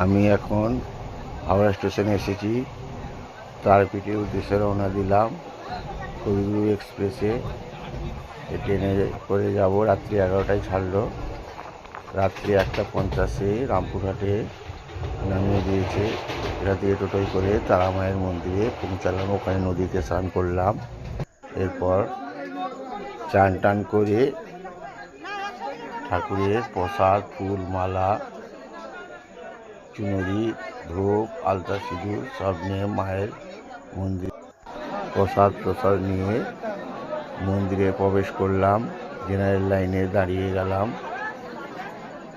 আমি এখন হাওড়া স্টেশনে এসেছি। তারাপীঠের উদ্দেশ্যে রওনা দিলাম কবিগুরু এক্সপ্রেসে। ট্রেনে করে যাব। রাত্রি 11টায় ছাড়লো, রাত্রি 1:50-এ রামপুরহাটে নামিয়ে দিয়েছে। এখান থেকে টোটোয় করে তারামায়ের মন্দিরে পৌঁছালাম। ওখানে নদীতে স্নান করলাম। এরপর চান টান করে ঠাকুরের প্রসাদ, ফুল, মালা, চুনরি, ধূপ, আলতা, সিঁদুর সব নিয়ে মায়ের মন্দির প্রসাদ নিয়ে মন্দিরে প্রবেশ করলাম। জেনারেল লাইনে দাঁড়িয়ে গেলাম।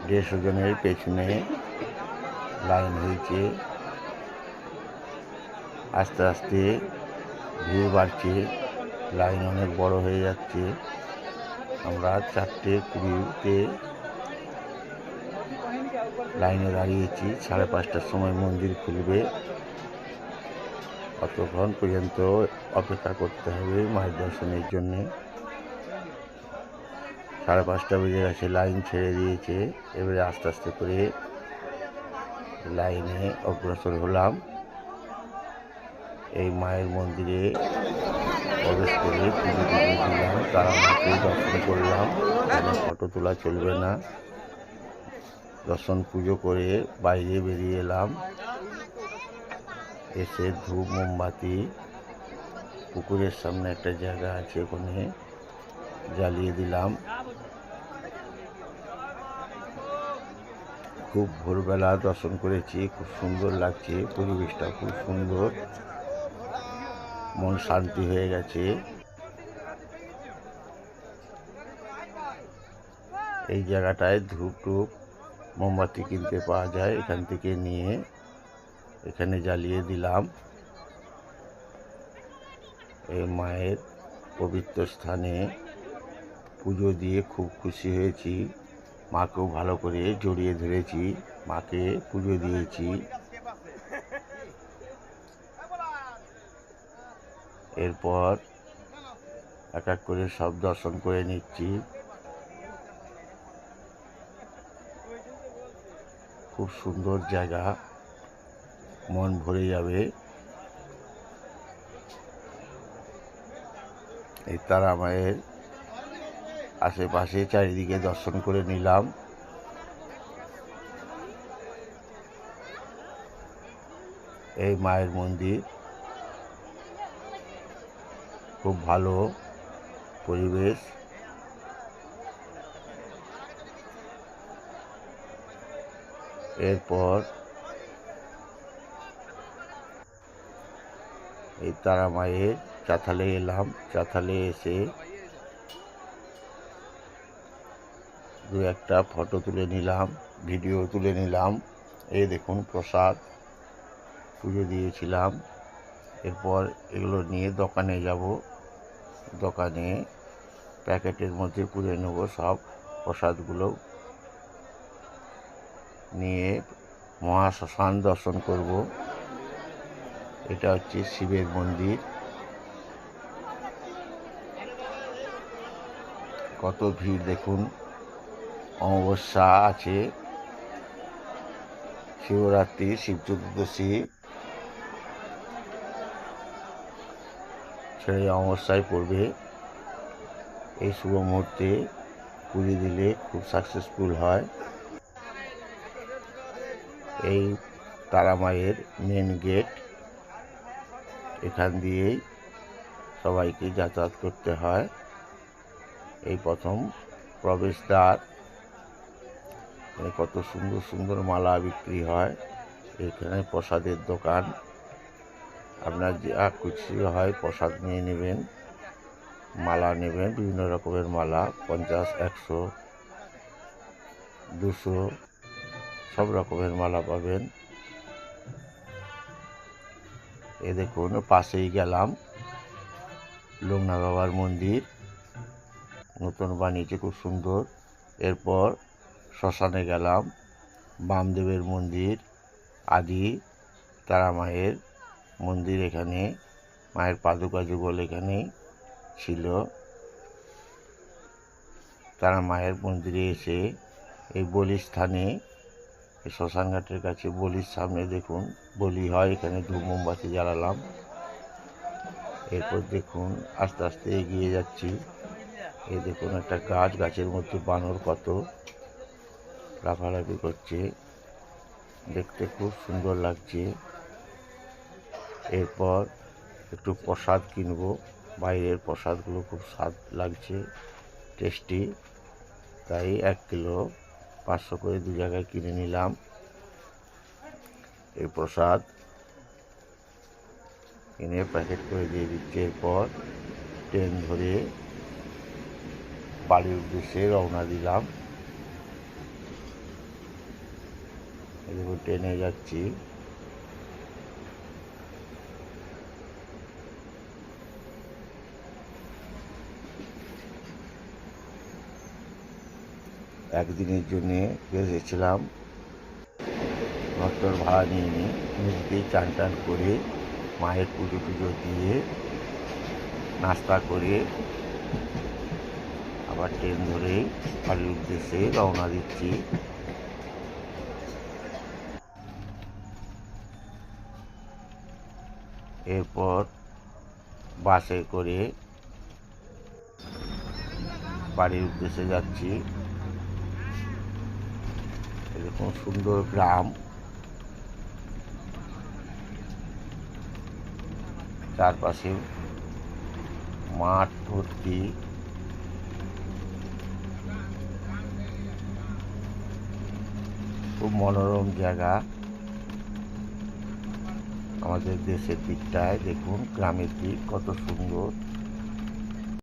150 জনের পেছনে লাইন হয়েছে। আস্তে আস্তে ভিড় বাড়ছে, লাইন অনেক বড় হয়ে যাচ্ছে। আমরা 4:20-তে লাইনে দাঁড়িয়েছি। 5:30টার সময় মন্দির খুলবে। ততক্ষণ পর্যন্ত অপেক্ষা করতে হবে মায়ের দর্শনের জন্যে। 5:30 বেজে গেছে, লাইন ছেড়ে দিয়েছে। এবারে আস্তে আস্তে করে লাইনে অগ্রসর হলাম। এই মায়ের মন্দিরে প্রবেশ করে পুজো দিলাম, তারা মাকে দর্শন করলাম। ফটো তোলা চলবে না। দর্শন পুজো করে বাইরে বেরিয়ে এলাম। এসে ধূপ, মোমবাতি পুকুরের সামনে একটা জায়গা আছে, ওখানে জ্বালিয়ে দিলাম। খুব ভোরবেলা দর্শন করেছি, খুব সুন্দর লাগছে। পরিবেশটা খুব সুন্দর, মন শান্তি হয়ে গেছে। এই জায়গাটায় ধূপ টুপ মোমবাতি কিনতে পাওয়া যায়, এখান থেকে নিয়ে এখানে জ্বালিয়ে দিলাম। এই মায়ের পবিত্র স্থানে পুজো দিয়ে খুব খুশি হয়েছি। মাকেও ভালো করে জড়িয়ে ধরেছি, মাকে পুজো দিয়েছি। এরপর এক এক করে সব দর্শন করে নিচ্ছি। খুব সুন্দর জায়গা, মন ভরে যাবে। এই তারা মায়ের আশেপাশে চারিদিকে দর্শন করে নিলাম। এই মায়ের মন্দির খুব ভালো পরিবেশ। এরপর এই তারা মায়ের চাতালে এলাম। চাতালে এসে দু একটা ফটো তুলে নিলাম, ভিডিও তুলে নিলাম। এই দেখুন প্রসাদ, পুজো দিয়েছিলাম। এরপর এগুলো নিয়ে দোকানে যাব। দোকানে প্যাকেটের মধ্যে পুড়ে নেব সব প্রসাদগুলো। নিয়ে মহাশ্মশান দর্শন করব। এটা হচ্ছে শিবের মন্দির। কত ভিড় দেখুন। অমাবস্যা আছে, শিবরাত্রি, শিব চতুর্দশী ছেড়ে অমাবস্যায় পড়বে। এই শুভ মুহূর্তে পুজো দিলে খুব সাকসেসফুল হয়। এই তারা মায়ের মেন গেট, এখান দিয়েই সবাইকে যাতায়াত করতে হয়। এই প্রথম প্রবেশদ্বার। কত সুন্দর সুন্দর মালা বিক্রি হয়। এখানে প্রসাদের দোকান, আপনার যা খুশি হয় প্রসাদ নিয়ে নেবেন, মালা নেবেন। বিভিন্ন রকমের মালা, 50, 100, 200 সব রকমের মালা পাবেন। এ দেখুন পাশেই গেলাম লোকনাথ বাবার মন্দির, নতুন বানিয়েছে, খুব সুন্দর। এরপর শ্মশানে গেলাম, বামদেবের মন্দির, আদি তারা মায়ের মন্দির। এখানে মায়ের পাদুকা যুগল এখানে ছিল, তারা মায়ের মন্দিরে এসে এই বলির স্থানে, এই শ্মশানঘাটের কাছে বলির সামনে দেখুন বলি হয়, এখানে ধূপ মোমবাতি জ্বালালাম। এরপর দেখুন আস্তে আস্তে এগিয়ে যাচ্ছি, এই দেখুন একটা গাছ, গাছের মধ্যে বানর কত লাফালাফি করছে, দেখতে খুব সুন্দর লাগছে। এরপর একটু প্রসাদ কিনবো, বাইরের প্রসাদগুলো খুব স্বাদ লাগছে, টেস্টি, তাই 1 কিলো 500 করে 2 জায়গায় কিনে নিলাম এই প্রসাদ, কিনে প্যাকেট করে দিয়ে দিচ্ছে। এরপর ট্রেন ধরে বাড়ির উদ্দেশ্যে রওনা দিলাম। এরপর ট্রেনে যাচ্ছি। একদিনের জন্যে এসেছিলাম, ঘর ভাড়া নিয়ে নিই, নদীতেই চান টান করে মায়ের পুজো টুজো দিয়ে নাস্তা করে আবার ট্রেন ধরে বাড়ির উদ্দেশ্যে রওনা দিচ্ছি। এরপর বাসে করে বাড়ির উদ্দেশ্যে যাচ্ছি। এরকম সুন্দর গ্রাম, চারপাশে মাঠ ভর্তি, খুব মনোরম জায়গা। আমাদের দেশের দিকটায় দেখুন গ্রামের দিক কত সুন্দর।